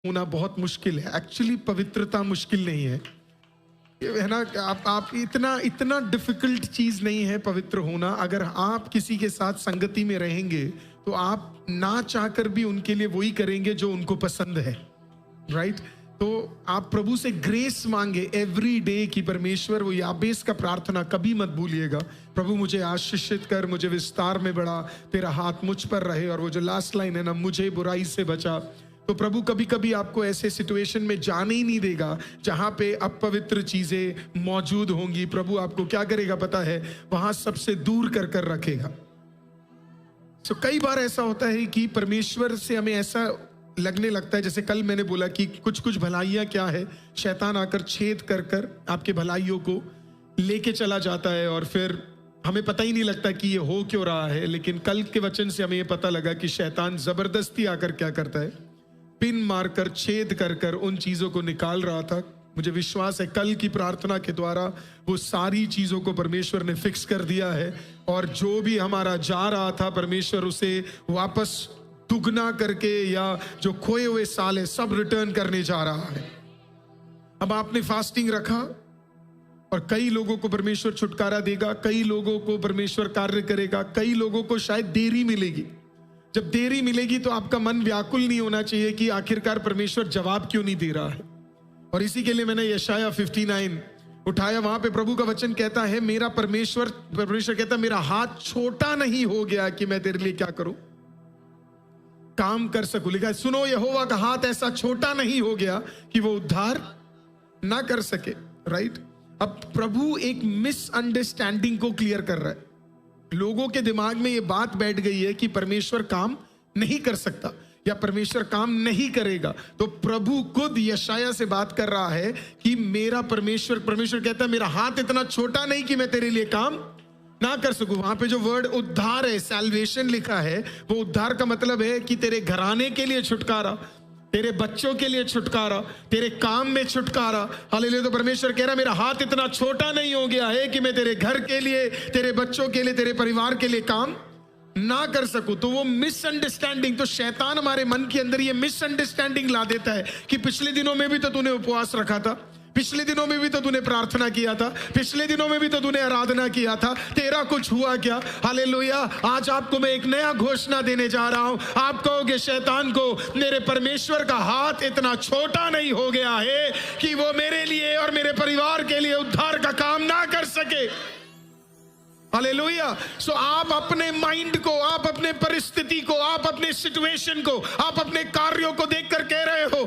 होना बहुत मुश्किल है। एक्चुअली पवित्रता मुश्किल नहीं है, ये है ना। आप इतना इतना डिफिकल्ट चीज नहीं है पवित्र होना। अगर आप किसी के साथ संगति में रहेंगे तो आप ना चाहकर भी उनके लिए वही करेंगे जो उनको पसंद है, राइट? तो आप प्रभु से ग्रेस मांगे एवरी डे कि परमेश्वर, वो याबेस का प्रार्थना कभी मत भूलिएगा, प्रभु मुझे आशीषित कर, मुझे विस्तार में बढ़ा, तेरा हाथ मुझ पर रहे। और वो जो लास्ट लाइन है ना, मुझे बुराई से बचा। तो प्रभु कभी कभी आपको ऐसे सिचुएशन में जाने ही नहीं देगा जहां पे अपवित्र चीजें मौजूद होंगी। प्रभु आपको क्या करेगा पता है? वहां सबसे दूर कर कर रखेगा। तो कई बार ऐसा होता है कि परमेश्वर से हमें ऐसा लगने लगता है, जैसे कल मैंने बोला कि कुछ कुछ भलाइयां क्या है, शैतान आकर छेद कर कर आपके भलाइयों को लेके चला जाता है और फिर हमें पता ही नहीं लगता कि ये हो क्यों रहा है। लेकिन कल के वचन से हमें ये पता लगा कि शैतान जबरदस्ती आकर क्या करता है, पिन मारकर छेद कर कर उन चीजों को निकाल रहा था। मुझे विश्वास है कल की प्रार्थना के द्वारा वो सारी चीजों को परमेश्वर ने फिक्स कर दिया है, और जो भी हमारा जा रहा था परमेश्वर उसे वापस दुगना करके, या जो खोए हुए साल है सब रिटर्न करने जा रहा है। अब आपने फास्टिंग रखा और कई लोगों को परमेश्वर छुटकारा देगा, कई लोगों को परमेश्वर कार्य करेगा, कई लोगों को शायद देरी मिलेगी। जब देरी मिलेगी तो आपका मन व्याकुल नहीं होना चाहिए कि आखिरकार परमेश्वर जवाब क्यों नहीं दे रहा है। और इसी के लिए मैंने यशाया 59 उठाया। वहां पे प्रभु का वचन कहता है, मेरा परमेश्वर कहता है, मेरा हाथ छोटा नहीं हो गया कि मैं तेरे लिए क्या करूं, काम कर सकूं। लिखा है, सुनो यहोवा का हाथ ऐसा छोटा नहीं हो गया कि वो उद्धार ना कर सके, राइट? अब प्रभु एक मिसअंडरस्टैंडिंग को क्लियर कर रहा है। लोगों के दिमाग में ये बात बैठ गई है कि परमेश्वर काम नहीं कर सकता या परमेश्वर काम नहीं करेगा। तो प्रभु खुद यशाया से बात कर रहा है कि मेरा परमेश्वर कहता है, मेरा हाथ इतना छोटा नहीं कि मैं तेरे लिए काम ना कर सकूं। वहां पे जो वर्ड उद्धार है, सैल्वेशन लिखा है, वो उद्धार का मतलब है कि तेरे घराने के लिए छुटकारा, तेरे बच्चों के लिए छुटकारा, तेरे काम में छुटकारा। हालेलुया। तो परमेश्वर कह रहा है, मेरा हाथ इतना छोटा नहीं हो गया है कि मैं तेरे घर के लिए, तेरे बच्चों के लिए, तेरे परिवार के लिए काम ना कर सकूं। तो वो मिसअंडरस्टैंडिंग, तो शैतान हमारे मन के अंदर ये मिसअंडरस्टैंडिंग ला देता है कि पिछले दिनों में भी तो तूने उपवास रखा था, पिछले दिनों में भी तो तूने प्रार्थना किया था, पिछले दिनों में भी तो तूने आराधना किया था, तेरा कुछ हुआ क्या? हालेलुया। आज आपको मैं एक नया घोषणा देने जा रहा हूं। आप कहोगे शैतान को, मेरे परमेश्वर का हाथ इतना छोटा नहीं हो गया है कि वो मेरे लिए और मेरे परिवार के लिए उद्धार का काम ना कर सके। हालेलुया। सो आप अपने माइंड को, आप अपने परिस्थिति को, आप अपने सिचुएशन को, आप अपने कार्यों को देखकर कह रहे हो,